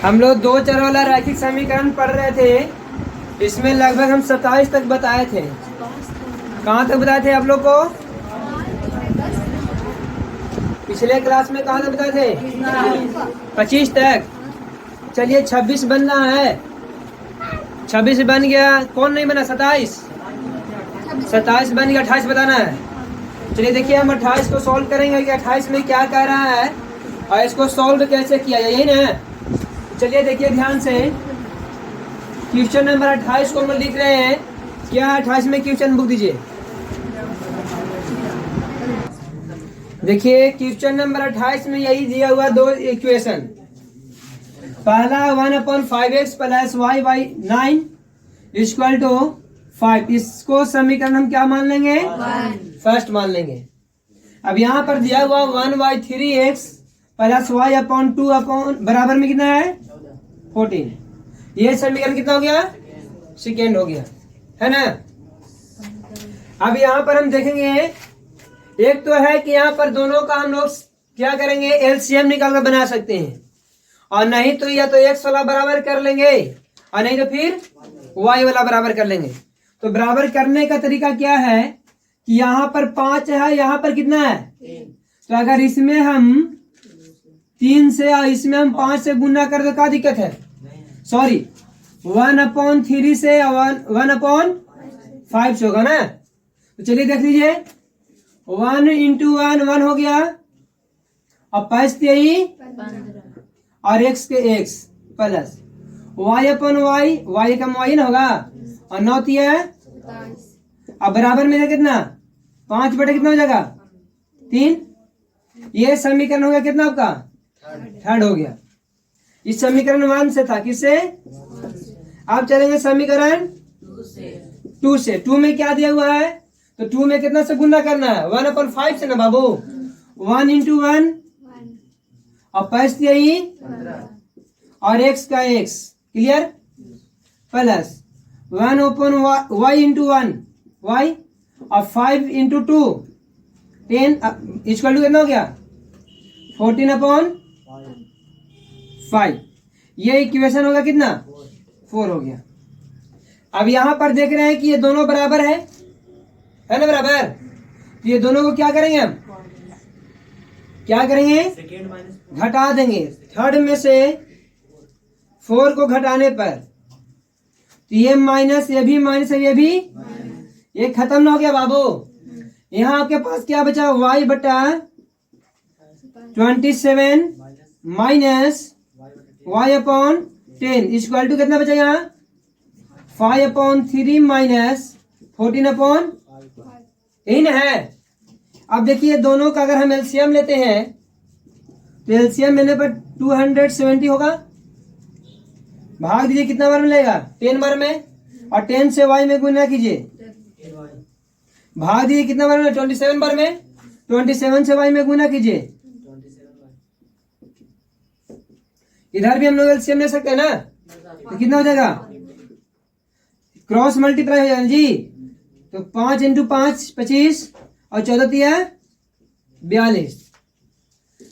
हम लोग दो चर वाला रैखिक समीकरण पढ़ रहे थे। इसमें लगभग हम 27 तक बताए थे। कहाँ तक बताए थे आप लोग को? पिछले क्लास में कहाँ तक बताए थे? 25 तक। चलिए 26 बनना है। 26 बन गया, कौन नहीं बना? 27 बन गया, 28 बताना है। चलिए देखिए हम 28 को सॉल्व करेंगे कि 28 में क्या कह रहा है और इसको सॉल्व कैसे किया जाए, यही ना। चलिए देखिए ध्यान से, क्वेश्चन नंबर 28 को हम लिख रहे हैं। क्या 28 में क्वेश्चन बुक दीजिए। देखिए क्वेश्चन नंबर 28 में यही दिया हुआ दो इक्वेशन। पहला 1/5x plus y by 9 equal to 5। इसको समीकरण हम क्या मान लेंगे? फर्स्ट मान लेंगे। अब यहाँ पर दिया हुआ 1/3x plus y upon 2 upon बराबर में कितना है? 14। ये समीकरण कितना हो गया? सेकेंड हो गया, है ना। अब यहाँ पर हम देखेंगे, एक तो है कि यहाँ पर दोनों का हम लोग क्या करेंगे? एलसीएम निकाल कर बना सकते हैं, और नहीं तो या तो x वाला बराबर कर लेंगे और नहीं तो फिर y वाला बराबर कर लेंगे। तो बराबर करने का तरीका क्या है कि यहाँ पर 5 है, यहाँ पर कितना है? तो अगर इसमें हम 3 से और इसमें हम 5 से गुना कर दो, क्या दिक्कत है? सॉरी, 1/3 से 1/5 होगा ना। तो चलिए देख लीजिए, 1 इंटू 1 हो गया, और 5 यही और x के x प्लस y/y, y का y ना होगा, और 9 है। अब बराबर में कितना? 5 बटे कितना हो जाएगा? 3। ये समीकरण हो गया कितना आपका? थर्ड हो गया। इस समीकरण 1 से था, किससे? अब चलेंगे समीकरण 2 से। 2 में क्या दिया हुआ है? तो 2 में कितना से गुना करना है? 1/5 से ना बाबू। 1 इंटू 1 और 5 यही और x का x, clear, plus 1/y into 1 y और 5 इंटू 2 10 इक्वल टू कितना हो गया? 14/5। ये इक्वेशन होगा कितना? 4 हो गया। अब यहां पर देख रहे हैं कि ये दोनों बराबर है ना, बराबर। तो ये दोनों को क्या करेंगे हम? क्या करेंगे? घटा देंगे। थर्ड में से 4 को घटाने पर तो ये माइनस, ये भी माइनस है, ये भी, ये खत्म ना हो गया बाबू। यहाँ आपके पास क्या बचा? y बटा 27 माइनस y/10 इक्वल टू कितना बचा यहाँ? 5/3 माइनस 14/, यही ना है। अब देखिए दोनों का अगर हम एलसीएम लेते हैं तो एलसीएम लेने पर 270 होगा। भाग दीजिए, कितना बार में लेगा? 10 बार में, और 10 से y में गुना कीजिए। भाग दीजिए कितना बार में? 27 बार में। 27 से y में गुना कीजिए। इधर भी हम लोग एलसीएम ले सकते हैं ना, तो कितना हो जाएगा? क्रॉस मल्टीप्लाई हो जाएगा जी। तो 5 इंटू 5 25 और 14 42।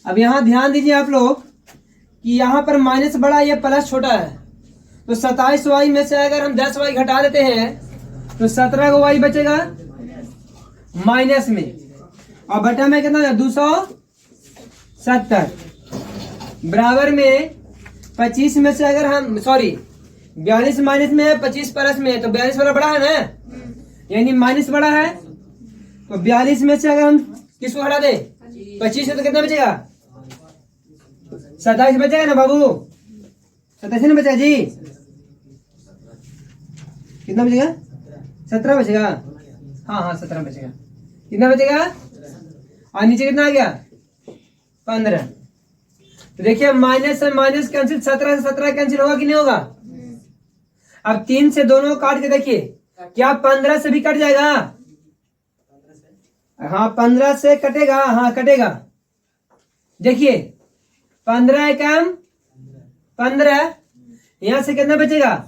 अब यहां ध्यान दीजिए आप लोग कि यहां पर माइनस बड़ा है, प्लस छोटा है। तो 27y में से अगर हम 10y घटा देते हैं तो 17 को y बचेगा माइनस में, और बटा में कितना? 270 बराबर में 25 में से अगर हम 42 माइनस में है, 25 प्लस में है, तो 42 वाला बड़ा है ना, यानी माइनस बड़ा है। तो 42 में से अगर हम किसको हटा दे? 25 से, तो कितना बचेगा? 27 बचेगा ना बाबू। 27 ना बचेगा जी? कितना बचेगा? 17 बचेगा। हाँ 17 बचेगा। कितना बचेगा? और नीचे कितना आ गया? 15। तो देखिए माइनस से माइनस कैंसिल, 17 से 17 कैंसिल होगा कि नहीं होगा? अब 3 से दोनों काट के देखिए, क्या 15 से भी कट जाएगा? हाँ 15 से कटेगा, हाँ कटेगा। देखिए 15 कम 15, यहां से कितना बचेगा?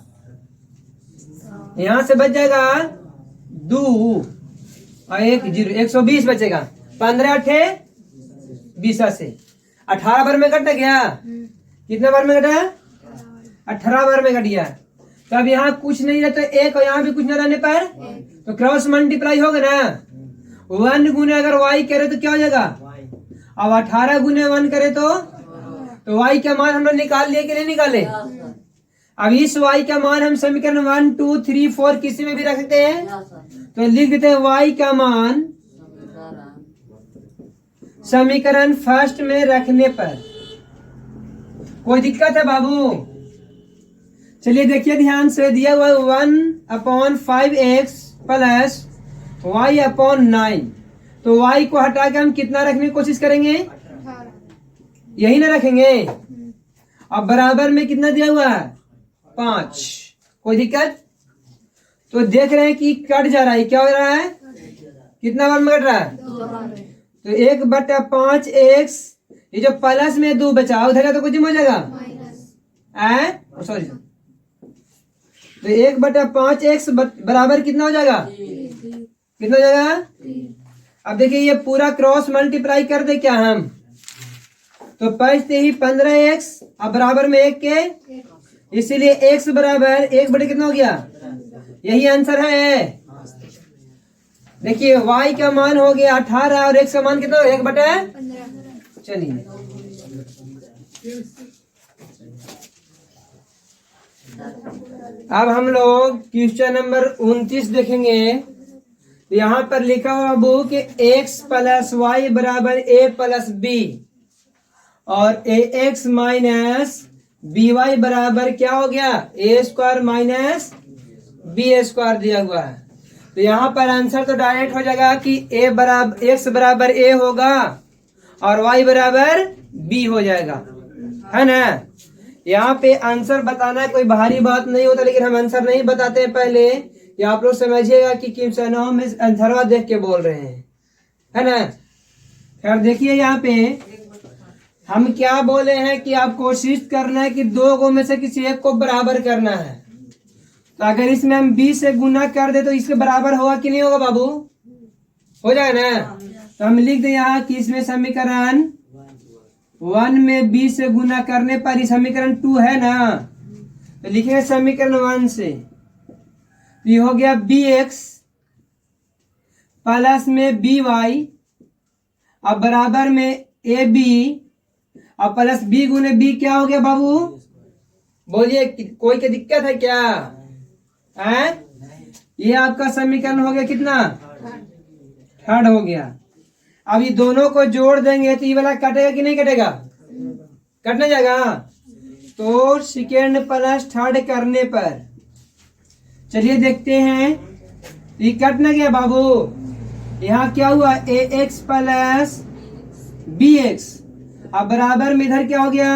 यहां से बच जाएगा 2 और 1 0, 120 बचेगा। 15 8 20 से 18 बार में कट गया। कितने बार में कटा? 18 बार में कट गया। तो अब यहाँ कुछ नहीं रहता एक और यहाँ भी कुछ न रहने पर तो क्रॉस मल्टीप्लाई होगा ना। 1 गुने अगर y करे तो क्या हो जाएगा, अब 18 गुने 1 करे तो y का मान हम लोग निकाल लिए कि नहीं निकाले। अब इस y का मान हम समीकरण 1 2 3 4 किसी में भी रख सकते हैं। तो लिख देते हैं y का मान समीकरण फर्स्ट में रखने पर। कोई दिक्कत है बाबू? चलिए देखिए ध्यान से, दिया हुआ 1/5x प्लस y/9। तो y को हटा के हम कितना रखने की कोशिश करेंगे, यही ना रखेंगे। अब बराबर में कितना दिया हुआ है 5। कोई दिक्कत? तो देख रहे हैं कि कट जा रहा है, क्या हो रहा है, कितना बार में कट रहा है, तो 1/5x, ये जो प्लस में 2 बचा उधर तो कुछ हो जाएगा सॉरी। तो 1/5x बराबर कितना हो जाएगा, कितना हो जाएगा। अब देखिए ये पूरा क्रॉस मल्टीप्लाई कर दे क्या हम, तो 5 ही 15x, अब बराबर में 1 के, इसीलिए x बराबर 1 कितना हो गया, यही आंसर है। देखिए y का मान हो गया 18 और x का मान कितना, 1/15। चलिए अब हम लोग क्वेश्चन नंबर 29 देखेंगे। यहाँ पर लिखा हुआ बाबू कि x प्लस वाई बराबर a प्लस बी और ax माइनस बी वाई बराबर क्या हो गया, a² माइनस b² दिया हुआ है। तो यहाँ पर आंसर तो डायरेक्ट हो जाएगा कि x बराबर a होगा और y बराबर b हो जाएगा, है ना। यहाँ पे आंसर बताना कोई भारी बात नहीं होता, लेकिन हम आंसर नहीं बताते हैं पहले, ये आप लोग समझिएगा कि क्वेश्चनों में आंसरवा देख के बोल रहे हैं, है ना। खैर देखिए यहाँ पे हम क्या बोले हैं कि आप कोशिश करना है कि 2 को में से किसी एक को बराबर करना है। तो अगर इसमें हम 20 से गुना कर दे तो इसके बराबर होगा कि नहीं होगा बाबू, हो जाएगा ना। तो हम लिख दे यहाँ कि इसमें समीकरण 1 में 20 से गुना करने पर ही समीकरण 2 है ना, तो लिखेंगे समीकरण 1 से, तो ये हो गया bx प्लस में by, अब बराबर में ab, अब प्लस b गुने b क्या हो गया बाबू, बोलिए कोई की दिक्कत है क्या है। ये आपका समीकरण हो गया कितना, 3rd हो गया। अब ये दोनों को जोड़ देंगे तो ये वाला कटेगा कि नहीं कटेगा, कटने जाएगा। तो सेकेंड प्लस 3rd करने पर चलिए देखते हैं, ये कट ना गया बाबू। यहाँ क्या हुआ, ax प्लस bx, अब बराबर में इधर क्या हो गया,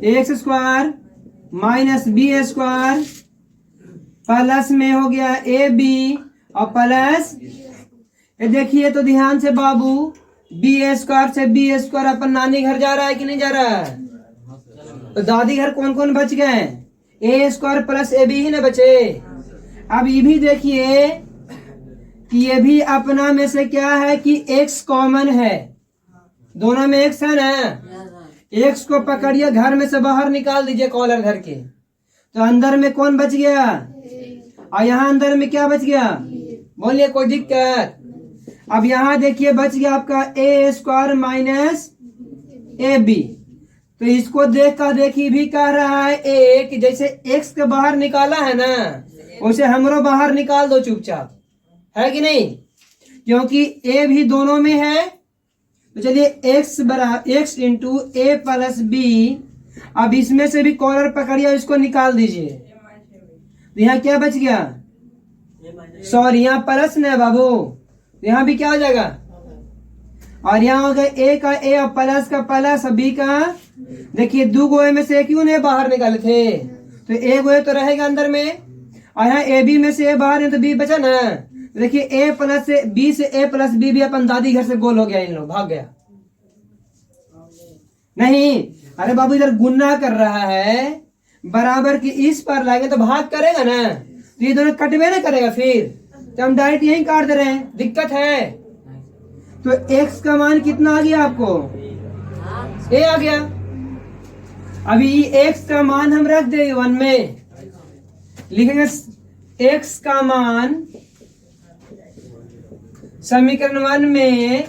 ax² माइनस b² प्लस में हो गया ab और प्लस, देखिए तो ध्यान से बाबू, b² से b² अपन नानी घर जा रहा है कि नहीं जा रहा है। तो दादी घर कौन कौन बच गए, a² प्लस ab ही ना बचे। अब ये भी देखिए कि ये भी अपना में से क्या है कि x कॉमन है, दोनों में x है ना। x को पकड़िए, घर में से बाहर निकाल दीजिए कॉलर धर के, तो अंदर में कौन बच गया, और यहाँ अंदर में क्या बच गया, बोलिए कोई दिक्कत। अब यहाँ देखिए बच गया आपका a² माइनस ab। तो इसको देख कर देखिए भी कह रहा है a कि जैसे x के बाहर निकाला है ना, उसे हमरो बाहर निकाल दो चुपचाप, है कि नहीं, क्योंकि a भी दोनों में है। तो चलिए x बराबर x into a plus b, अब इसमें से भी कॉलर पकड़िए, इसको निकाल दीजिए। तो यहाँ क्या बच गया, सॉरी यहाँ प्लस न बाबू, यहाँ भी क्या हो जाएगा, और यहाँ हो गया a का a और प्लस का प्लस, b का, देखिए 2 गोए में से क्यों नहीं बाहर निकाले थे, तो a गोए तो रहेगा अंदर में, और यहाँ a b में से a बाहर है तो b बचा ना। देखिए a प्लस से b से a प्लस b भी अपन दादी घर से गोल हो गया, इन लोग भाग गया नहीं। अरे बाबू इधर गुना कर रहा है, बराबर की इस पर लाएंगे तो भाग करेगा ना, तो ये दोनों कटवे ना करेगा, फिर तो हम डायरेक्ट यही काट दे रहे हैं, दिक्कत है। तो x का मान कितना आ गया आपको, a आ गया। अभी x का मान हम रख देंगे 1 में, लिखेंगे x का मान समीकरण 1 में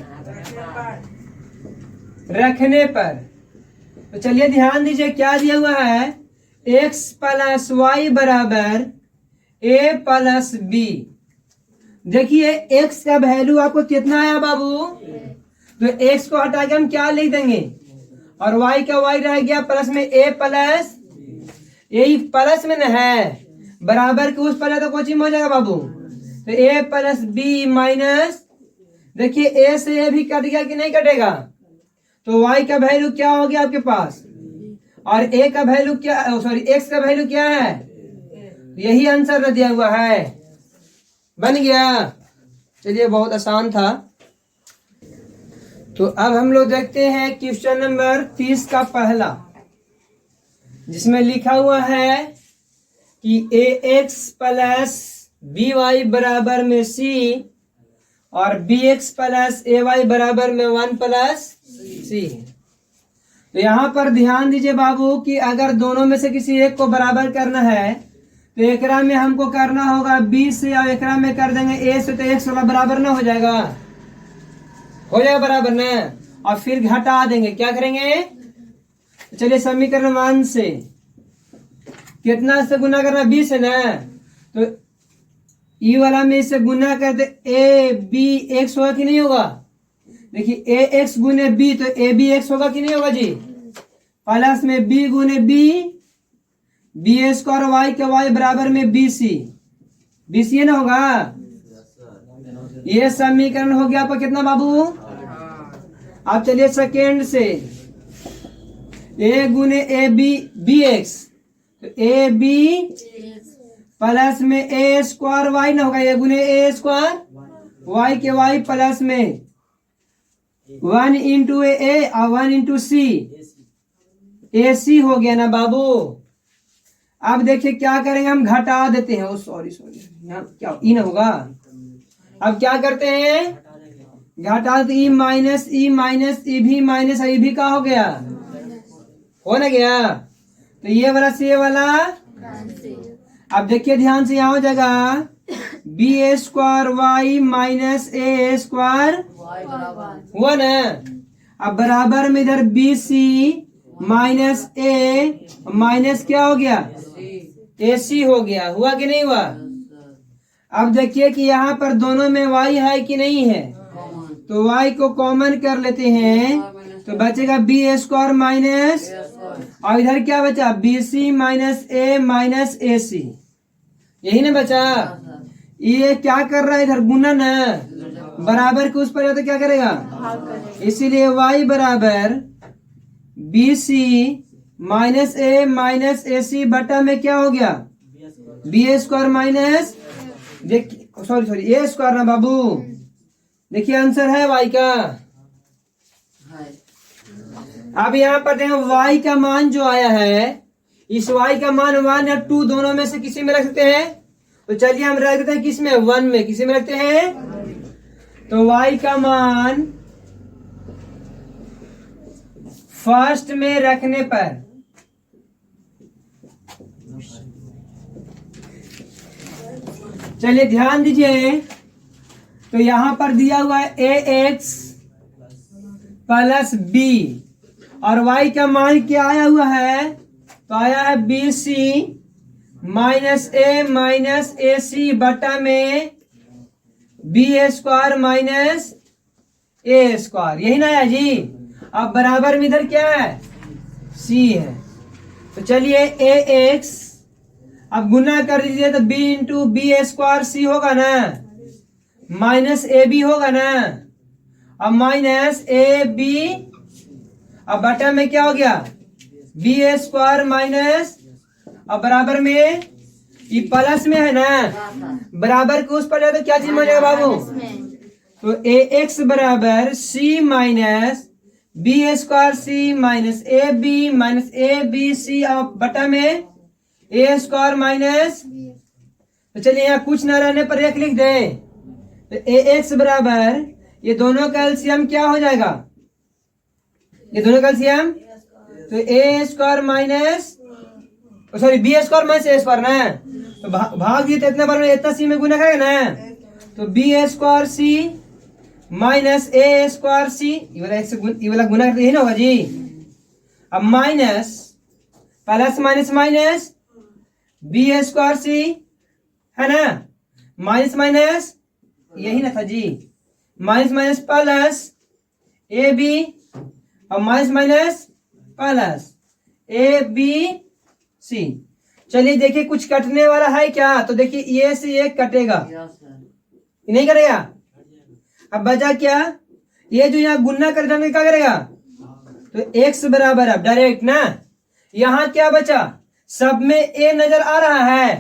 रखने पर, तो चलिए ध्यान दीजिए क्या दिया हुआ है, x प्लस वाई बराबर a प्लस बी। देखिए x का वैल्यू आपको कितना आया बाबू, तो x को हटा के हम क्या लिख देंगे, और y का y रह गया प्लस में a प्लस, यही प्लस में न है, बराबर के उस पर तो कोई चीज हो जाएगा बाबू, तो a प्लस बी माइनस, देखिए a से a भी कट गया कि नहीं कटेगा, तो y का वैल्यू क्या हो गया आपके पास, और a का वैल्यू क्या, सॉरी x का वैल्यू क्या है, यही आंसर दिया हुआ है, बन गया। चलिए बहुत आसान था। तो अब हम लोग देखते हैं क्वेश्चन नंबर 30 का पहला, जिसमें लिखा हुआ है कि ax प्लस by बराबर में c और bx प्लस ay बराबर में 1 प्लस c। तो यहाँ पर ध्यान दीजिए बाबू कि अगर दोनों में से किसी एक को बराबर करना है तो एकरा में हमको करना होगा b से, और एकरा में कर देंगे a से, तो x वाला बराबर ना हो जाएगा, हो जाएगा बराबर ना, और फिर घटा देंगे, क्या करेंगे, चलिए समीकरण 1 से कितना से गुना करना, b से ना, तो ई वाला में इसे गुना कर दे, a b x होगा कि नहीं होगा, देखिए a x गुने b, तो a b x होगा कि नहीं होगा जी, प्लस में b गुने b, b स्क्वायर y के y बराबर में bc, bc ना होगा, ये समीकरण हो गया आपका कितना बाबू। अब चलिए सेकेंड से, a गुने a b b x, तो a b प्लस में a स्क्वायर y ना होगा, a गुने a स्क्वायर y के y प्लस में 1 इंटू a और 1 इंटू c, ac हो गया ना बाबू। अब देखिए क्या करेंगे, हम घटा देते हैं, सॉरी यहाँ क्या ई ना होगा, अब क्या करते हैं, घटा तो ई माइनस ई भी माइनस ई भी का हो गया, हो ना गया, तो ये वाला से ये वाला, अब देखिए ध्यान से, यहाँ हो जाएगा B A square Y minus A square हुआ ना, अब बराबर में इधर बी सी माइनस ए माइनस क्या हो गया, ए सी हो गया, हुआ कि नहीं हुआ। अब देखिए कि यहाँ पर दोनों में y है कि नहीं है, तो y को कॉमन कर लेते हैं, तो बचेगा बी स्क्वायर माइनस, और इधर क्या बचा, बी सी माइनस ए सी, यही ना बचा। ये क्या कर रहा है, इधर गुणन है, बराबर के उस पर तो क्या करेगा, इसीलिए y बराबर बी सी माइनस ए सी बटा में क्या हो गया, बी स्क्वायर माइनस, देखिए सॉरी ए स्क्वायर ना बाबू, देखिए आंसर है y का। अब यहाँ पर देखें y का मान जो आया है, इस y का मान 1 या 2 दोनों में से किसी में रख सकते हैं, तो चलिए हम रख देते हैं किस में, 1 में, किसी में रखते हैं, तो y का मान फर्स्ट में रखने पर, चलिए ध्यान दीजिए, तो यहां पर दिया हुआ है ax प्लस b, और y का मान क्या आया हुआ है, तो आया है बी सी माइनस ए सी बटा में B square minus A square, यही ना है जी। अब बराबर में इधर क्या है, c है, तो चलिए ax, अब गुना कर दीजिए, तो b इंटू बी स्क्वायर सी होगा ना, माइनस ए बी होगा ना, अब माइनस ए बी, अब बटा में क्या हो गया, बी स्क्वायर माइनस, अब बराबर में ये प्लस में है ना, बराबर के उस पर जाए तो क्या चीज बनेगा बाबू, तो ए एक्स बराबर C minus B square C minus A B C, अब बटा में ए स्क्वायर माइनस, तो चलिए यहाँ कुछ न रहने पर एक लिख दें, तो ए एक्स बराबर, ये दोनों का एलसीएम क्या हो जाएगा, ये दोनों का एलसीएम तो A square minus sorry B square minus A square ना, तो भाग दिए तो इतना बार में इतना सी में गुना करेगा ना, तो B square C minus A square C, ये वाला गुना करते ही ना होगा जी। अब minus plus minus minus B square C है ना, माइनस माइनस यही ना था जी, minus minus plus A B और minus minus plus A B C. चलिए देखिए कुछ कटने वाला है क्या, तो देखिए ये से ये कटेगा, नहीं करेगा। अब बचा क्या, ये जो यहाँ गुना कर देंगे क्या करेगा, तो x बराबर अब डायरेक्ट ना, यहाँ क्या बचा, सब में a नजर आ रहा है,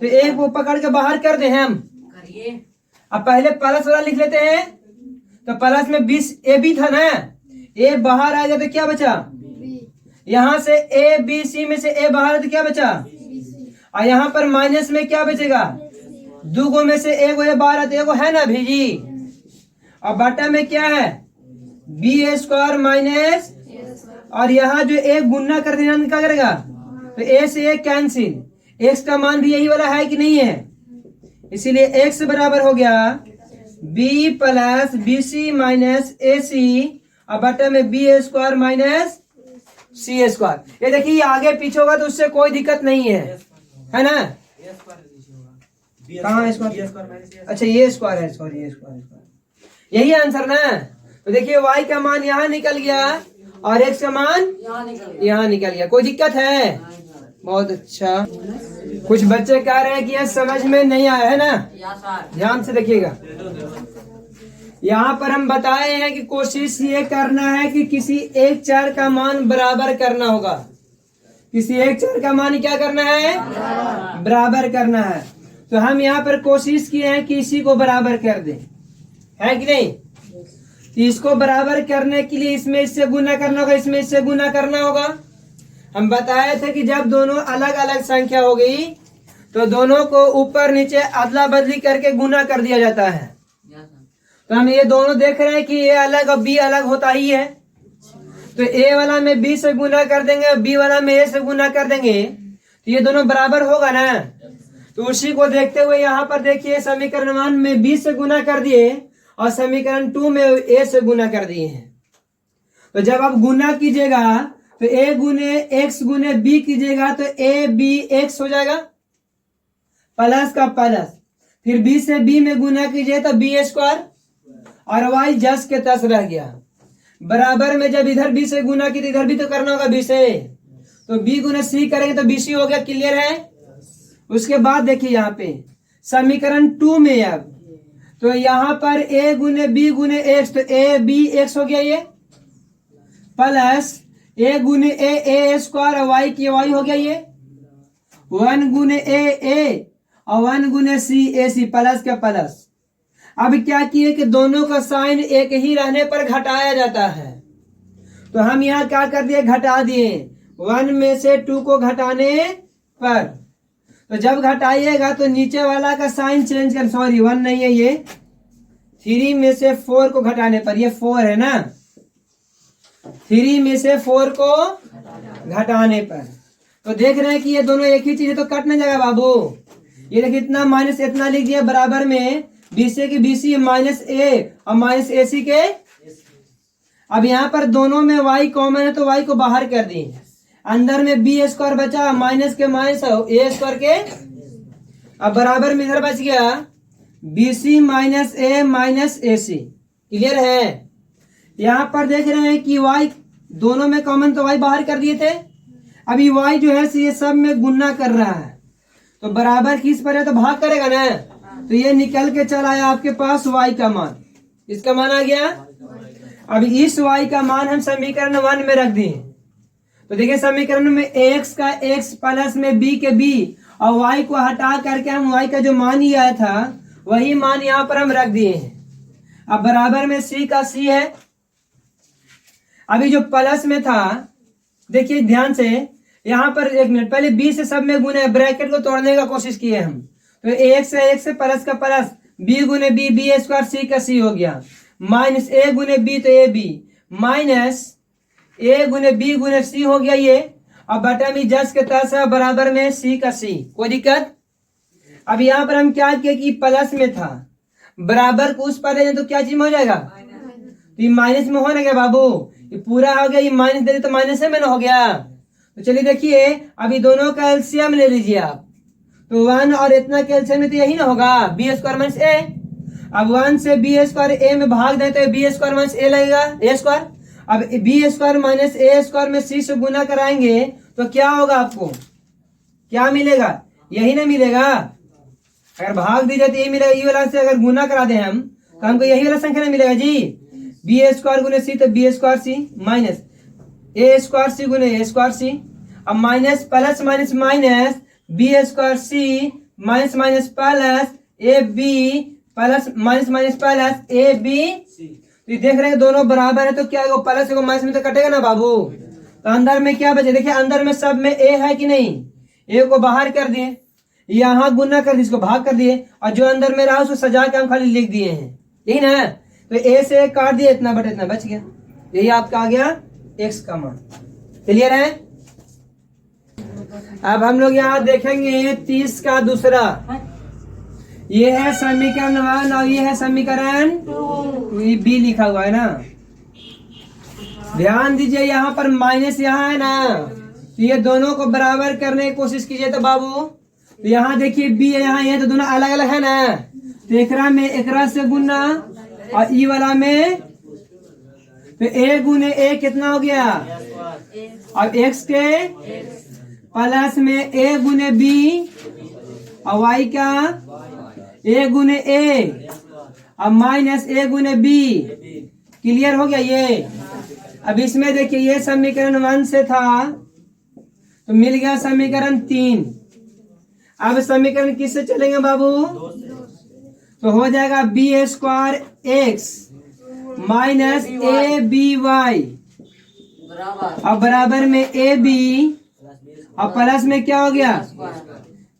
तो a को पकड़ के बाहर कर दे हम। अब पहले प्लस वाला लिख लेते हैं, तो प्लस में 20 ए बी था ना, a बाहर आ गया तो क्या बचा, यहाँ से ए बी सी में से a बाहर तो क्या बचा, और यहाँ पर माइनस में क्या बचेगा, दो में से एक ये बाहर तो एक है ना भी जी, और बटा में क्या है बी स्क्वायर माइनस, और यहाँ जो एक गुना कर देना क्या करेगा, तो ए से एक कैंसिल, एक्स का मान भी यही वाला है कि नहीं है, इसीलिए एक्स बराबर हो गया B plus B C minus A C, और बटा में B square minus C square. ये देखिए आगे पीछे होगा तो उससे कोई दिक्कत नहीं है ना, कहाँ स्क्वायर, अच्छा ये स्क्वायर है, सॉरी ये स्क्वायर, यही आंसर ना। तो देखिए y का मान यहाँ निकल गया और x का मान यहाँ निकल गया, कोई दिक्कत है, बहुत अच्छा। कुछ बच्चे कह रहे हैं कि यह समझ में नहीं आया है ना, ध्यान से देखिएगा। यहाँ पर हम बताए हैं कि कोशिश ये करना है कि किसी एक चर का मान बराबर करना होगा, किसी एक चर का मान क्या करना है, बराबर करना है। तो हम यहाँ पर कोशिश किए हैं कि इसी को बराबर कर दें, है कि नहीं, तो इसको बराबर करने के लिए इसमें इससे गुना करना होगा, इसमें इससे गुना करना होगा। हम बताए थे कि जब दोनों अलग अलग संख्या हो गई तो दोनों को ऊपर नीचे अदला बदली करके गुना कर दिया जाता है। तो हम ये दोनों देख रहे हैं कि ये अलग और बी अलग होता ही है, तो ए वाला में बी से गुना कर देंगे, बी वाला में ए से गुना कर देंगे, तो ये दोनों बराबर होगा ना। तो उसी को देखते हुए यहाँ पर देखिए समीकरण 1 में बी से गुना कर दिए और समीकरण 2 में ए से गुना कर दिए हैं। तो जब आप गुना कीजिएगा तो ए गुने एक्स गुने बी कीजिएगा तो ए बी एक्स हो जाएगा, प्लस का प्लस, फिर बी से बी में गुना कीजिए तो बी स्क्वायर, और वाई जस के तस रह गया। बराबर में जब इधर बी से गुना की तो इधर भी तो करना होगा बी से, तो बी गुने सी करेंगे तो बी सी हो गया, क्लियर है। उसके बाद देखिए यहाँ पे समीकरण 2 में अब तो यहाँ पर ए गुने बी गुने एक्स, तो ए बी एक्स हो गया ये, प्लस ए गुने ए स्क्वायर और वाई की वाई हो गया ये, 1 गुने ए और 1 गुने सी ए सी, प्लस का प्लस। अब क्या किए कि दोनों का साइन एक ही रहने पर घटाया जाता है, तो हम यहाँ क्या कर दिए, घटा दिए 1 में से 2 को घटाने पर। तो जब घटाइएगा तो नीचे वाला का साइन चेंज कर, सॉरी 1 नहीं है ये, 3 में से 4 को घटाने पर, ये 4 है ना, 3 में से 4 को घटाने पर। तो देख रहे हैं कि ये दोनों एक ही चीज है, तो कट नहीं जाएगा बाबू। ये देखिए इतना माइनस इतना लिख दिया, बराबर में बीसी की बीसी माइनस ए और माइनस ए सी के। अब यहाँ पर दोनों में y कॉमन है तो y को बाहर कर दी, अंदर में बी स्क्वायर बचा माइनस के माइनस ए स्क्वायर के, अब बराबर में इधर बच गया B C minus A minus A C, clear है। यहाँ पर देख रहे हैं कि y दोनों में कॉमन तो y बाहर कर दिए थे, अभी y जो है ये सब में गुना कर रहा है, तो बराबर किस पर है तो भाग करेगा ना, तो ये निकल के चल आया आपके पास y का मान, इसका मान आ गया। अब इस y का मान हम समीकरण 1 में रख दिए, तो देखिए समीकरण में x का x प्लस में b के b और y को हटा करके हम y का जो मान ही आया था वही मान यहाँ पर हम रख दिए हैं। अब बराबर में c का c है, अभी जो प्लस में था देखिए ध्यान से, यहाँ पर एक मिनट पहले b से सब में गुने, ब्रैकेट को तोड़ने का कोशिश किए हम, तो एक से प्लस का प्लस, b गुने b, बी स्क्वायर c का c हो गया, माइनस a गुने b तो a b, माइनस ए गुने बी गुने सी हो गया ये। अब बटा में जस के तस है बराबर में सी का सी, कोई दिक्कत। अब यहाँ पर हम क्या किए कि प्लस में था, बराबर को उस पर तो क्या चीज में हो जाएगा, तो ये माइनस में होना क्या बाबू, ये पूरा हो गया, ये माइनस दे तो माइनस में ना हो गया। तो चलिए देखिए अभी दोनों का एलसीएम ले लीजिए आप, तो 1 और इतना का एलसीएम में तो यही ना होगा, बी स्क्वायर माइनस ए। अब 1 से बी स्क्वायर ए में भाग दें तो बी स्क्वायर माइनस ए लगेगा, ए स्क्वायर। अब B square minus A square में सी से गुना कराएंगे तो क्या होगा, आपको क्या मिलेगा, यही ना मिलेगा। अगर भाग दी जाए तो ये मिलेगा, ये वाला से अगर गुना करा दे हम तो हमको यही वाला संख्या ना मिलेगा जी। बी स्क्वायर गुने सी तो B square C minus A square C गुने ए स्क्वायर सी। अब minus plus minus minus B square C minus minus plus A B plus minus minus plus A B. तो ये देख रहे हैं दोनों बराबर है, तो क्या है प्लस को माइनस में तो कटेगा ना बाबू। तो अंदर में क्या बचे, देखिए अंदर में सब में ए है कि नहीं, ए को बाहर कर दिए, यहाँ गुना कर दिए, इसको भाग कर दिए, और जो अंदर में रहा उसको सजा के हम खाली लिख दिए हैं, यही ना। तो ए से काट दिया, इतना बटे इतना बच गया, यही आपका आ गया एक्स का मान। क्लियर है। अब हम लोग यहाँ देखेंगे 30 का दूसरा, ये है समीकरण 1 और ये है समीकरण 2, ये बी लिखा हुआ है ना। ध्यान दीजिए यहाँ पर माइनस यहाँ है ना, तो ये दोनों को बराबर करने की कोशिश कीजिए तो बाबू, तो यहाँ देखिए बी है, यहाँ ये तो दोनों अलग अलग है ना, तो एकरा में एकरा से गुना और ई वाला में, तो ए गुने ए कितना हो गया, अब एक्स के प्लस में ए गुने बी और वाई का ए गुने ए और माइनस ए गुने बी। क्लियर हो गया ये। अब इसमें देखिए ये समीकरण 1 से था तो मिल गया समीकरण 3। अब समीकरण किससे चलेंगे बाबू, तो हो जाएगा B square X minus A B Y, अब बराबर में ए बी और प्लस में क्या हो गया,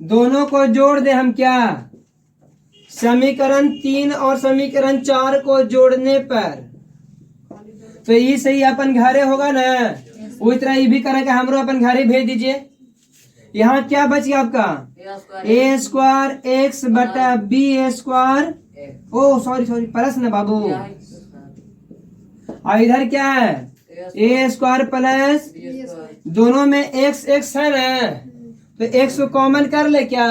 दोनों को जोड़ दे हम, क्या समीकरण 3 और समीकरण 4 को जोड़ने पर तो ये सही अपन घरे होगा ना, उस तरह ये भी करेंगे, हमरो अपन घरे भेज दीजिए। यहाँ क्या बच गया आपका, ए स्क्वायर एक्स बटा बी स्क्वायर, ओ सॉरी प्लस ना बाबू, और इधर क्या है ए स्क्वायर प्लस, दोनों में एक्स एक्स है ना, तो एक्स को कॉमन कर ले, क्या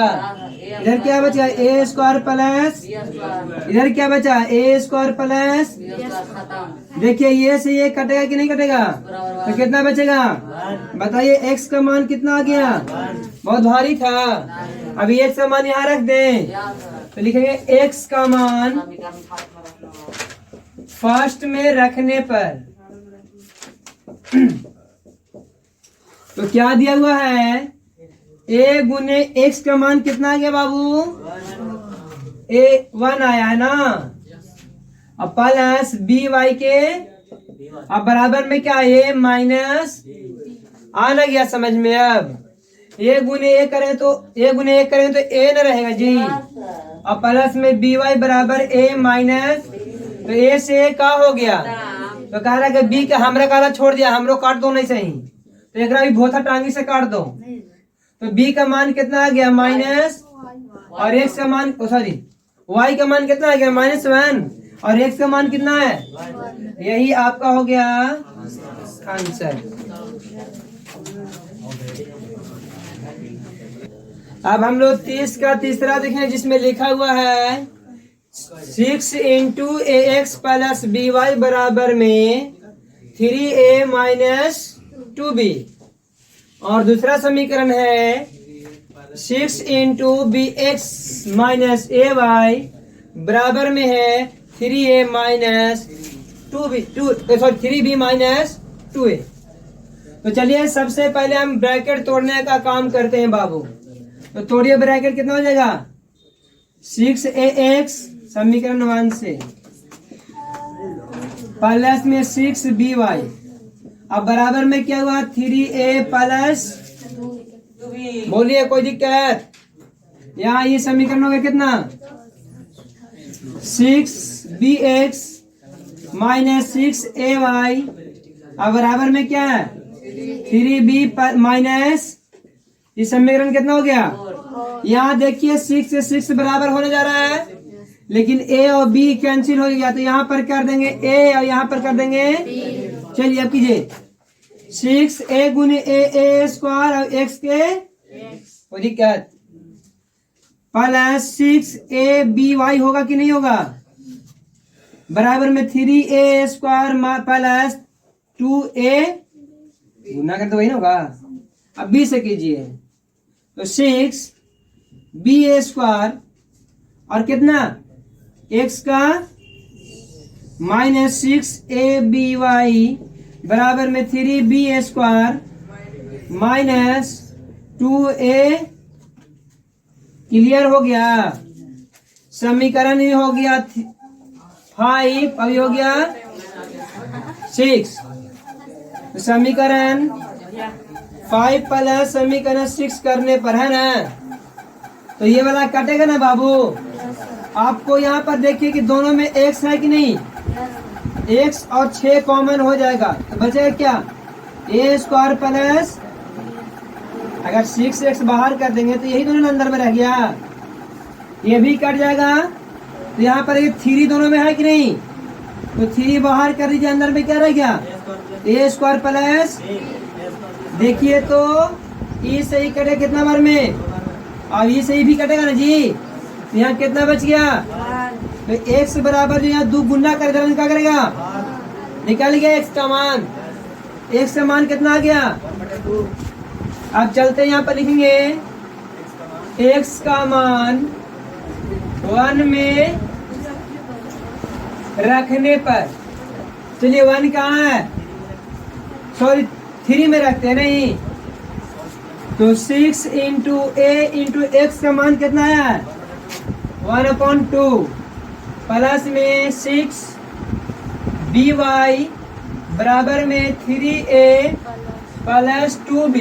इधर क्या बचा ए स्क्वायर प्लस, इधर क्या बचा ए स्क्वायर प्लस। देखिए ये से ये कटेगा कि नहीं कटेगा, तो कितना बचेगा बताइए, एक्स का मान कितना आ गया, बहुत भारी था। अभी एक्स का मान यहाँ रख दें तो लिखेंगे एक्स का मान फर्स्ट में रखने पर तो क्या दिया हुआ है, ए गुने एक्स का मान कितना आ गया बाबू, ए 1 आया है ना, अब प्लस बी वाई के, अब बराबर में क्या ए माइनस, आना गया समझ में। अब ए गुने ए करें तो ए न रहेगा जी, अब प्लस में बी वाई बराबर ए माइनस, तो ए से का हो गया, तो कह रहा है कि बी का हमरा काला छोड़ दिया, हमरो काट दो नहीं सही, तो एक भी भोथा टांगी से काट दो, तो बी का मान कितना आ गया माइनस, और एक्स का मान सॉरी वाई का मान कितना आ गया -1, और एक्स का मान कितना है, यही आपका हो गया आंसर। अब हम लोग 30 का तीसरा देखें, जिसमें लिखा हुआ है 6 इंटू ए एक्स प्लस बी वाई बराबर में 3a माइनस 2b, और दूसरा समीकरण है 6 इंटू बी एक्स माइनस ए वाई बराबर में है 3a minus 3b minus 2a। तो चलिए सबसे पहले हम ब्रैकेट तोड़ने का काम करते हैं बाबू, तो तोड़िए ब्रैकेट, कितना हो जाएगा 6ax समीकरण 1 से प्लस में 6by, अब बराबर में क्या हुआ 3a प्लस, बोलिए कोई दिक्कत, यहाँ ये समीकरण हो गया कितना 6bx माइनस 6ay अब बराबर में क्या है 3b माइनस, ये समीकरण कितना हो गया? यहाँ देखिए 6 से 6 बराबर होने जा रहा है, लेकिन a और b कैंसिल हो गया, तो यहाँ पर कर देंगे a और यहाँ पर कर देंगे। चलिए अब कीजिए 6a गुने a स्क्वायर और x के दिक्कत प्लस 6ab होगा कि नहीं होगा? बराबर में 3a स्क्वायर प्लस 2a गुना करते वही ना होगा। अब b से कीजिए तो 6ba स्क्वायर और कितना x का माइनस 6aby बराबर में 3b square minus 2a। Clear हो गया? समीकरण ही हो गया 5, अभी हो गया 6। तो समीकरण 5 प्लस समीकरण 6 करने पर है ना, तो ये वाला कटेगा ना बाबू। आपको यहाँ पर देखिए कि दोनों में x है कि नहीं, x और 6 कॉमन हो जाएगा, तो बचेगा क्या a स्क्वायर प्लस, अगर 6x बाहर कर देंगे तो यही दोनों अंदर में रह गया, ये भी कट जाएगा। तो यहाँ पर ये 3 दोनों में है कि नहीं, तो 3 बाहर कर दीजिए, अंदर में क्या रह गया a स्क्वायर प्लस, देखिए तो ये सही कटे कितना बार में, अब ये सही भी कटेगा ना जी। तो यहाँ कितना बच गया, तो x बराबर जो यहाँ 2 गुना कर देना, क्या करेगा निकल गया x का मान, x का मान कितना आ गया। अब चलते हैं यहाँ पर लिखेंगे x का मान 1 में रखने पर, चलिए 1 कहाँ है, सॉरी 3 में रखते हैं नहीं, तो 6 इंटू a इंटू x का मान कितना है 1/2 प्लस में 6by बराबर में 3a प्लस 2b,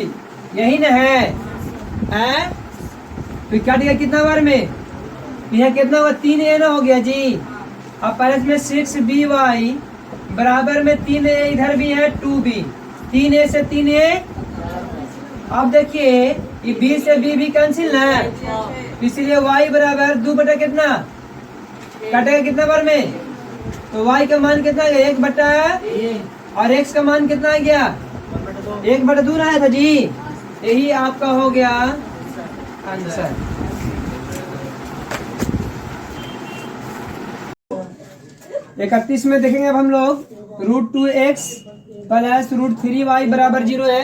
यही ना है? तो कट गया कितना बार में, यह कितना हुआ 3a ना हो गया जी। अब प्लस में 6by बराबर में 3a, इधर भी है 2b, 3a से 3a। अब देखिए ये b से b भी कैंसिल ना, इसलिए y बराबर 2 बटा कितना कटेगा कितना बार में, तो y का मान कितना गया 1 बटा, और x का मान कितना आ गया 1/2 आया था जी। यही आपका हो गया आंसर। 31 में देखेंगे अब हम लोग √2x प्लस √3y बराबर 0 है,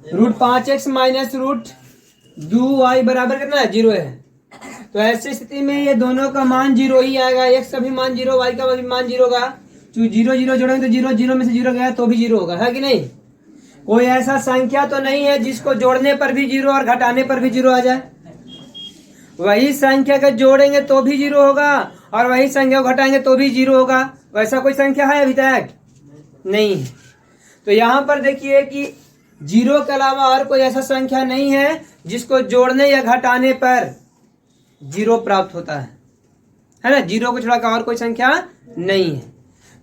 √5x माइनस √2y बराबर कितना है 0 है। तो ऐसी स्थिति में ये दोनों का मान 0 ही आएगा, x का भी मान 0, y का भी मान 0 होगा। 0 0 जोड़ेंगे तो 0 0 में से 0 गया तो भी 0 होगा, है कि नहीं? कोई ऐसा संख्या तो नहीं है जिसको जोड़ने पर भी 0 और घटाने पर भी 0 आ जाए। वही संख्या का जोड़ेंगे तो भी 0 होगा और वही संख्या को घटाएंगे तो भी 0 होगा। वैसा कोई संख्या है अभी तक? नहीं। तो यहाँ पर देखिए कि 0 के अलावा और कोई ऐसा संख्या नहीं है जिसको जोड़ने या घटाने पर 0 प्राप्त होता है ना? 0 को छोड़ा कर और कोई संख्या नहीं है।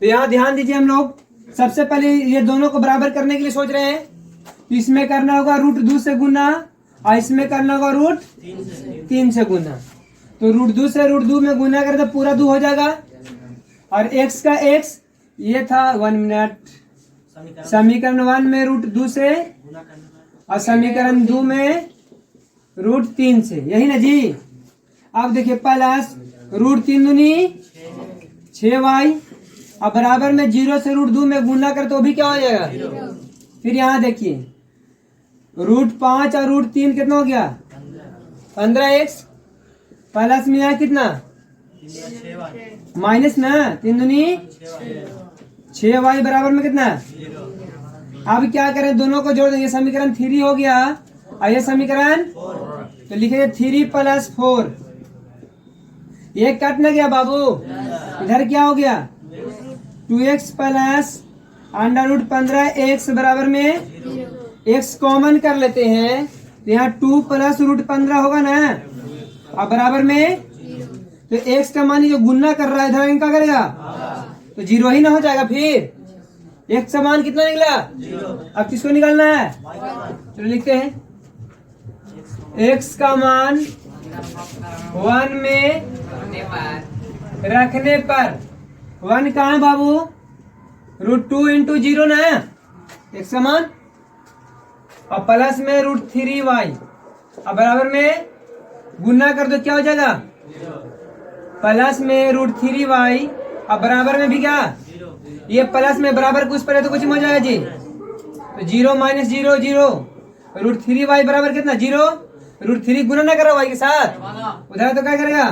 तो यहाँ ध्यान दीजिए, हम लोग सबसे पहले ये दोनों को बराबर करने के लिए सोच रहे हैं, तो इसमें करना होगा √2 से गुना और इसमें करना होगा √3 से गुना। तो √2 से √2 में गुना करें तो पूरा 2 हो जाएगा, और x का x ये था 1 मिनट, समीकरण 1 में √2 से और समीकरण 2 में √3 से, यही ना जी। अब देखिए प्लस √3 दूनी 6y, अब बराबर में 0 से √2 में गुना कर तो भी क्या हो जाएगा। फिर यहाँ देखिए √5 और √3 कितना हो गया 15x, प्लस में यहाँ कितना माइनस ना 3 दूनी 6y बराबर में कितना। अब क्या करें, दोनों को जोड़ देंगे, समीकरण 3 हो गया और ये समीकरण, तो लिखेंगे 3 + 4। ये कट न गया बाबू, इधर क्या हो गया 2x प्लस √15x बराबर में x कॉमन कर लेते हैं, तो यहाँ 2 + √15 होगा ना, अब बराबर में तो x का मान जो गुना कर रहा है इधर इनका करेगा तो 0 ही ना हो जाएगा। फिर x समान कितना निकला? अब किसको निकालना है? चलो लिखते हैं, x का मान 1 में रखने पर 1 कहाँ है बाबू? √2 इंटू 0 ना, x का मान, और प्लस में √3y, अब बराबर में गुना कर दो, क्या हो जाएगा? प्लस में √3y, अब बराबर में भी क्या? ये प्लस में बराबर कुछ पर है तो कुछ हो जाएगा जी, तो 0 माइनस 0 0, √3y बराबर कितना? 0, √3 गुना ना करो y के साथ, उधर तो क्या करेगा?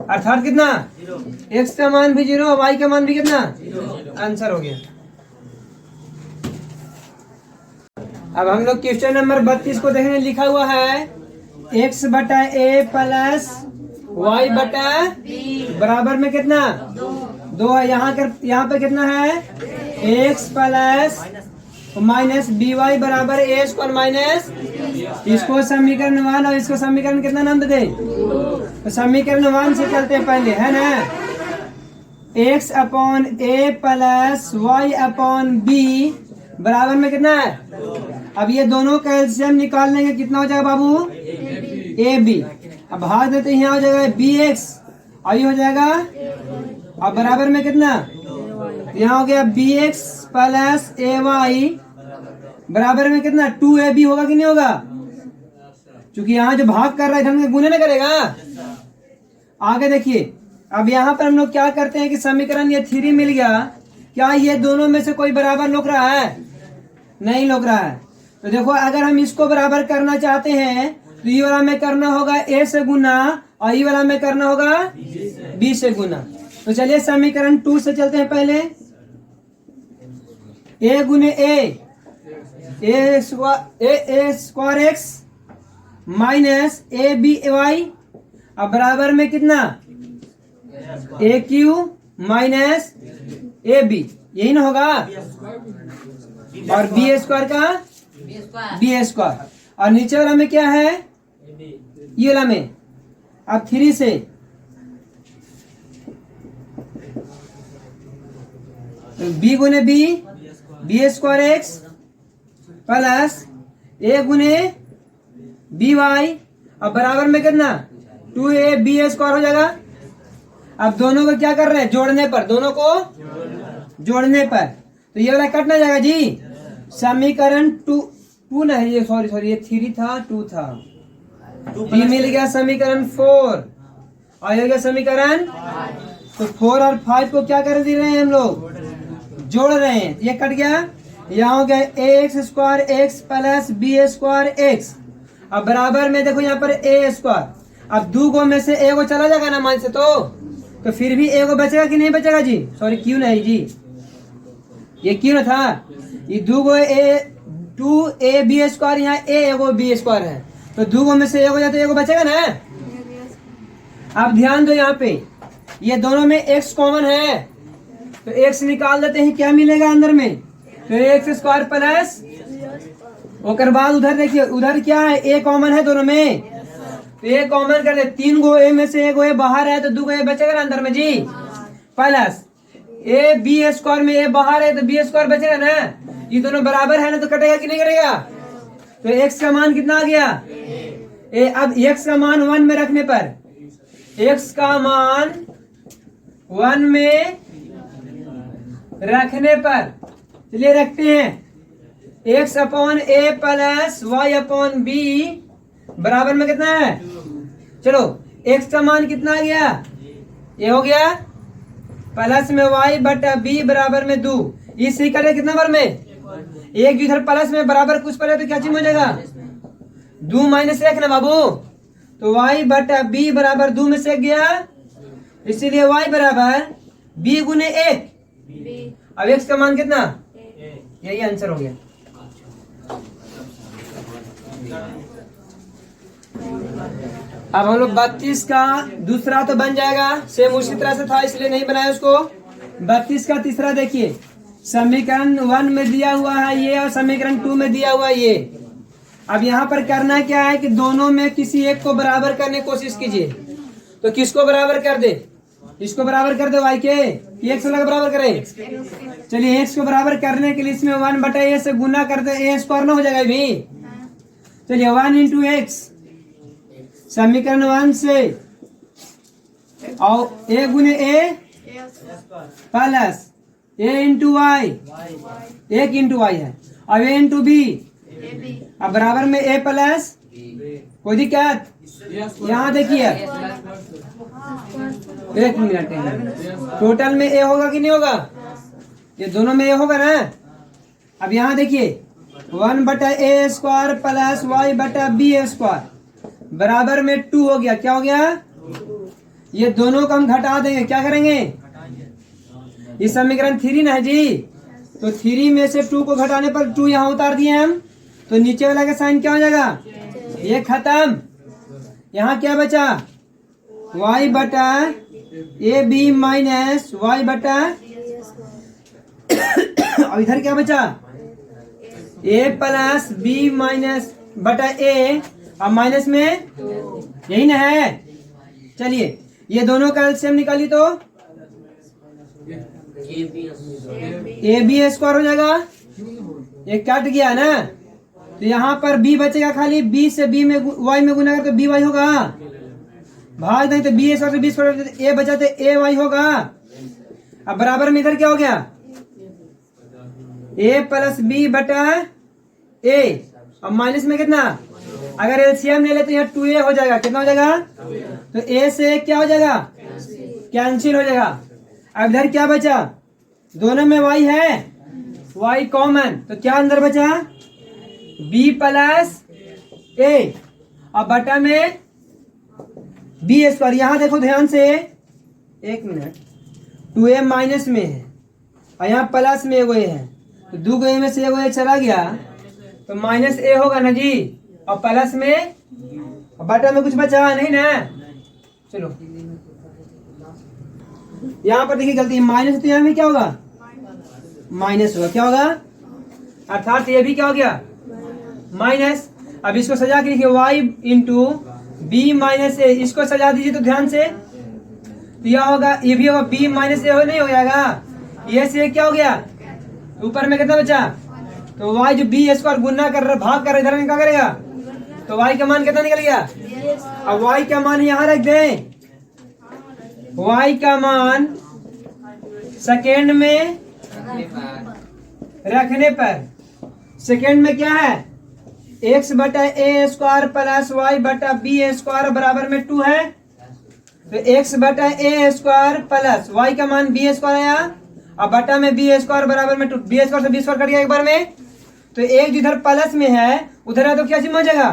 अर्थात कितना? x का मान भी 0, y का मान भी कितना? आंसर हो गया। अब हम लोग क्वेश्चन नंबर 32 को देखेंगे, लिखा हुआ है x बटा a प्लस y बटा बराबर में कितना? 2 है। यहाँ पे कितना है? x प्लस माइनस by बराबर a स्क्वायर माइनस, इसको समीकरण 1 और इसको समीकरण कितना नाम दे? तो समीकरण 1 से चलते हैं पहले, है ना? x upon a plus y upon b बराबर में कितना है? अब ये दोनों का एलसीएम निकाल लेंगे, कितना हो जाएगा बाबू? ab। अब भाग देते हैं, यहाँ हो जाएगा bx और ये हो जाएगा, अब बराबर में कितना? यहाँ हो गया bx प्लस ay बराबर में कितना? 2ab होगा कि नहीं होगा? क्योंकि यहाँ जो भाग कर रहा है ढंग से गुने ना करेगा। आगे देखिए, अब यहाँ पर हम लोग क्या करते हैं कि समीकरण ये 3 मिल गया, क्या ये दोनों में से कोई बराबर लौक रहा है? नहीं लौक रहा है। तो देखो, अगर हम इसको बराबर करना चाहते हैं तो ये वाला में करना होगा a से गुना और ये वाला में करना होगा b से गुना। तो चलिए समीकरण 2 से चलते हैं पहले, a गुने a square x minus aby, अब बराबर में कितना? aq माइनस ab, यही ना होगा? और बी स्क्वायर का बी स्क्वायर, और नीचे वाला में क्या है? ये वाला में अब 3 से b गुने B square X plus a गुने by, अब बराबर में कितना? 2ab स्क्वायर हो जाएगा। अब दोनों को क्या कर रहे हैं? जोड़ने पर, दोनों को जोड़ने पर, तो ये वाला कट ना जाएगा जी। समीकरण 2 ना है ये, सॉरी ये 3 था, 2 था, b मिल गया समीकरण 4 और ये हो गया समीकरण, तो 4 और 5 को क्या कर दे रहे हैं हम लोग? जोड़ रहे हैं, ये कट गया। यहाँ हो गया ax square X plus B square X, अब बराबर में देखो यहाँ पर a स्क्वायर, अब 2 गो में से a को चला जाएगा ना मान से, तो फिर भी a को बचेगा कि नहीं बचेगा जी? सॉरी क्यों नहीं जी, ये क्यों ना था? ये 2 गो 2ab स्क्वायर, यहाँ a एगो b स्क्वायर है, तो 2 गो में से a हो जाए तो a को बचेगा ना। अब ध्यान दो, यहाँ पे ये दोनों में x कॉमन है, तो x निकाल देते हैं, क्या मिलेगा अंदर में? तो x स्क्वायर प्लस, और बाद उधर देखिए, उधर क्या है? a कॉमन है दोनों में, तो a कॉमन कर दे, 3 गो a में से 1 गो a बाहर है तो 2 गो a बचेगा ना अंदर में जी, प्लस a b स्क्वायर में a बाहर है तो b स्क्वायर बचेगा ना। ये दोनों बराबर है ना, तो कटेगा कि नहीं कटेगा? तो x का मान कितना आ गया? अब x का मान 1 में रखने पर, x का मान 1 में रखने पर, चलिए रखते हैं, x upon a plus y upon b बराबर में कितना है? चलो x का मान कितना आ गया? ये हो गया प्लस में y बटा b बराबर में 2, इसी करे कितना बार में? एक इधर प्लस में बराबर कुछ पर है तो क्या चीज हो जाएगा? 2 माइनस 1 ना बाबू, तो y बटा b बराबर 2 में से 1 गया, इसीलिए y बराबर b गुने 1। अब x का मान कितना? यही आंसर हो गया। अब हम लोग 32 का दूसरा तो बन जाएगा, सेम उसी तरह से था इसलिए नहीं बनाया उसको। 32 का तीसरा देखिए, समीकरण 1 में दिया हुआ है ये और समीकरण 2 में दिया हुआ है ये। अब यहाँ पर करना क्या है कि दोनों में किसी एक को बराबर करने की कोशिश कीजिए। तो किसको बराबर कर दे? इसको बराबर कर दो y के, x वाला बराबर करे। चलिए x को बराबर करने के लिए इसमें 1/a से गुना कर दो, a स्क्वायर ना हो जाएगा भी। चलिए 1 इंटू एक्स, समीकरण 1 से, और a गुने a plus a into Y, 1 into Y है, अब a इंटू बी, अब बराबर में a प्लस, कोई दिक्कत? यहाँ देखिए 1 मिनट, टोटल में a होगा कि नहीं होगा? ये दोनों में a होगा ना। अब यहाँ देखिए 1/a square plus y/b square बराबर में 2 हो गया। क्या हो गया? ये दोनों को हम घटा देंगे। क्या करेंगे? ये समीकरण 3 ना है जी, तो 3 में से 2 को घटाने पर 2 यहाँ उतार दिए हम, तो नीचे वाला का साइन क्या हो जाएगा? ये खत्म। यहाँ क्या बचा? y/ab माइनस y बटा, और इधर क्या बचा? a प्लस b माइनस बटा a, अब माइनस में यही ना है। चलिए ये दोनों का एलसीएम निकाली तो ए बी स्क्वायर हो जाएगा, ये कट गया ना, तो यहाँ पर b बचेगा खाली, b से b में y में गुना कर तो by होगा, भाग दें तो b स्क्वायर से b स्क्वायर, a बचा तो ay होगा। अब बराबर में इधर क्या हो गया? a प्लस b बटा a, अब माइनस में कितना? अगर एलसीएम ले ले तो यहाँ 2a हो जाएगा। कितना हो जाएगा? तो a से क्या हो जाएगा? कैंसिल हो जाएगा। अब इधर क्या बचा? दोनों में y है, y कॉमन, तो क्या अंदर बचा? b प्लस a, अब बटा में b स्क्वायर। यहाँ देखो ध्यान से, 1 मिनट, 2a माइनस में है और यहाँ प्लस में एगो a है, तो 2 a में से एगो a चला गया तो माइनस a होगा ना जी, और प्लस में बटा में कुछ बचा नहीं ना। चलो यहाँ पर देखिए गलती, माइनस, तो यहाँ में क्या होगा? माइनस होगा। क्या होगा? अर्थात ये भी क्या हो गया? माइनस। अब इसको सजा के लिखिए y इंटू बी माइनस ए, इसको सजा दीजिए तो ध्यान से, तो यह होगा, ये भी होगा b माइनस ए, नहीं हो जाएगा, ये से क्या हो गया? ऊपर में कितना बचा? तो y जो b स्क्वायर गुना कर रहा, भाग कर रहा, इधर में क्या करेगा? तो y का मान कितना निकल गया? अब y का मान यहाँ रख दें, y का मान सेकेंड में रखने पर, सेकेंड में क्या है? x बटा a स्क्वायर प्लस y बटा b स्क्वायर बराबर में 2 है, तो x बटा a स्क्वायर प्लस y का मान b स्क्वायर आया, अब बटा में b स्क्वायर बराबर में 2, b स्क्वायर से b स्क्वायर कट गया एक बार में, तो एक जिधर प्लस में है उधर है तो क्या चिन्ह हो जाएगा?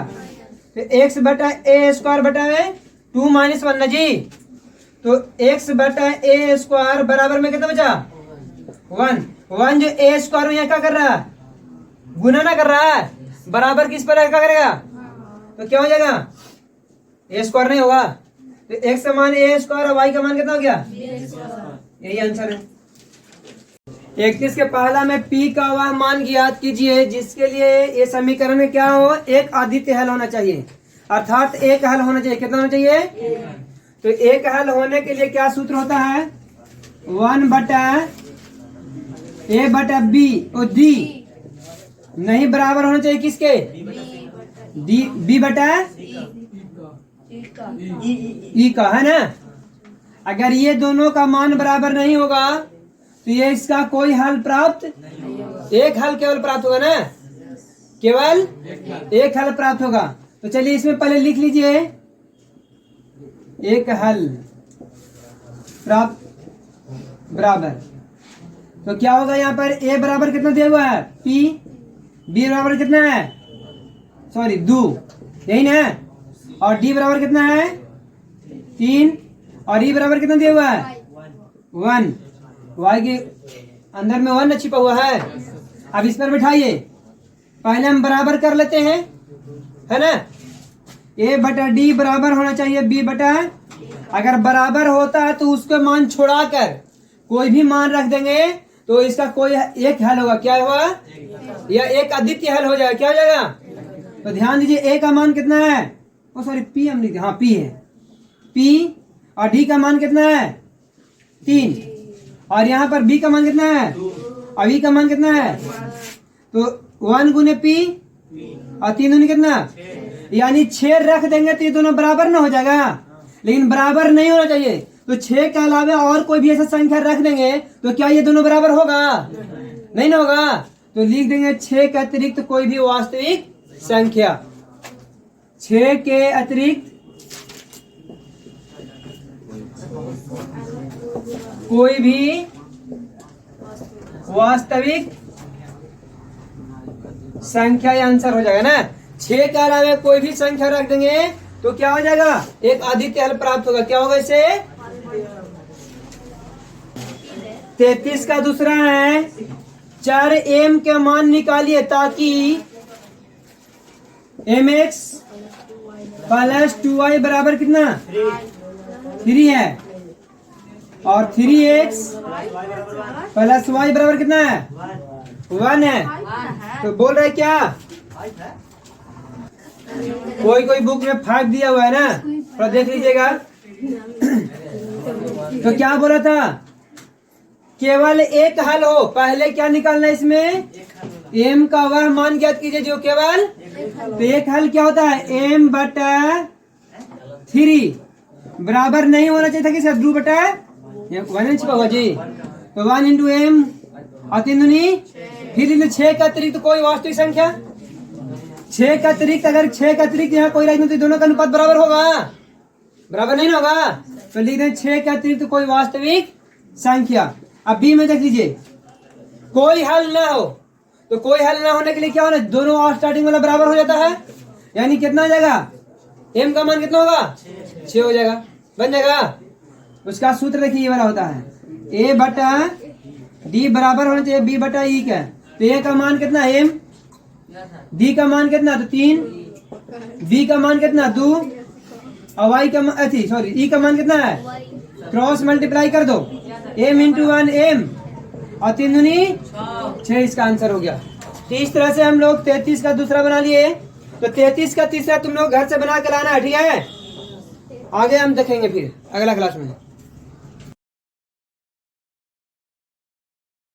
तो x बटा a स्क्वायर बटा में 2 माइनस 1 ना जी, तो x बटा a स्क्वायर बराबर में कितना बचा? 1 जो a स्क्वायर में यहाँ क्या कर रहा है? गुना ना कर रहा है, बराबर किस पर क्या करेगा? तो क्या हो जाएगा? a स्क्वायर नहीं होगा, तो x का मान a स्क्वायर और y का मान कितना हो गया? यही आंसर है। 31 के पहला में p का वह मान ज्ञात कीजिए जिसके लिए ये समीकरण में क्या हो? एक अद्वितीय हल होना चाहिए, अर्थात एक हल होना चाहिए। कितना होना चाहिए? तो एक हल होने के लिए क्या सूत्र होता है? 1 बटा a बटा b और d नहीं बराबर होना चाहिए किसके? d b बटा e का, है ना। अगर ये दोनों का मान बराबर नहीं होगा तो ये इसका कोई हल प्राप्त, एक हल केवल प्राप्त होगा ना, केवल एक हल प्राप्त होगा। तो चलिए इसमें पहले लिख लीजिए, एक हल प्राप्त बराबर, तो क्या होगा? यहाँ पर a बराबर कितना दिया हुआ है? p, b बराबर कितना है? सॉरी 2, यही ना, और d बराबर कितना है? 3, और e बराबर कितना दिया हुआ है? 1। y के अंदर में 1 छिपा हुआ है। अब इस पर बिठाइए, पहले हम बराबर कर लेते हैं, है ना। a बटा d बराबर होना चाहिए b बटा, अगर बराबर होता है तो उसको मान छोड़ाकर कोई भी मान रख देंगे तो इसका कोई एक हल होगा। क्या होगा? यह एक अद्वितीय हल हो जाएगा। क्या हो जाएगा? तो ध्यान दीजिए, a का मान कितना है? ओ सॉरी p हम लिखे, हाँ p है, p, और d का मान कितना है? 3 और यहाँ पर b का मान कितना है और e का मान कितना है तो 1 गुने p और 3 दूनी कितना यानी 6 रख देंगे तो ये दोनों बराबर ना हो जाएगा, लेकिन बराबर नहीं होना चाहिए। तो 6 के अलावा और कोई भी ऐसा संख्या रख देंगे तो क्या ये दोनों बराबर होगा, नहीं ना होगा। तो लिख देंगे 6 के अतिरिक्त कोई भी वास्तविक संख्या, 6 के अतिरिक्त कोई भी वास्तविक संख्या ये आंसर हो जाएगा ना। 6 के अलावा कोई भी संख्या रख देंगे तो क्या हो जाएगा, एक आदित्य हल प्राप्त होगा। क्या होगा इसे 33 का दूसरा है चर m के मान निकालिए ताकि mx प्लस 2y बराबर कितना 3 है और 3x प्लस y बराबर कितना है 1 है। तो बोल रहे क्या कोई बुक में 5 दिया हुआ है ना, थोड़ा देख लीजिएगा। तो क्या बोला था केवल एक हल हो, पहले क्या निकालना है इसमें m का वह मान ज्ञात कीजिए जो केवल, तो एक हल क्या होता है m बटा 3 बराबर नहीं होना चाहिए था कि सर 2 बटा 1 छिपा हुआ जी, तो 1 इंटू m और 3 दूनी फिर 6 का अतिरिक्त कोई वास्तविक संख्या, 6 का अतिरिक्त अगर 6 का अतिरिक्त यहाँ कोई रख तो दोनों का अनुपात बराबर होगा, बराबर नहीं होगा। तो लिख दें 6 का अतिरिक्त कोई वास्तविक संख्या। अब बी में देख लीजिए कोई हल ना हो, तो कोई हल ना होने के लिए क्या होना दोनों स्टार्टिंग वाला बराबर हो जाता है, यानी कितना हो जाएगा m का मान कितना होगा 6 हो जाएगा, बन जाएगा। उसका सूत्र देखिए ये वाला होता है a बटा d बराबर होना चाहिए b बटा e का। तो a का मान कितना m, d का मान कितना तो 3, b का मान कितना 2 और y का मान e का मान कितना है, क्रॉस मल्टीप्लाई कर दो m इंटू 1 m और 3 दूनी 6, इसका आंसर हो गया। तो इस तरह से हम लोग 33 का दूसरा बना लिए। तो 33 का तीसरा तुम लोग घर से बना के लाना है, ठीक है। आगे हम देखेंगे फिर अगला क्लास में।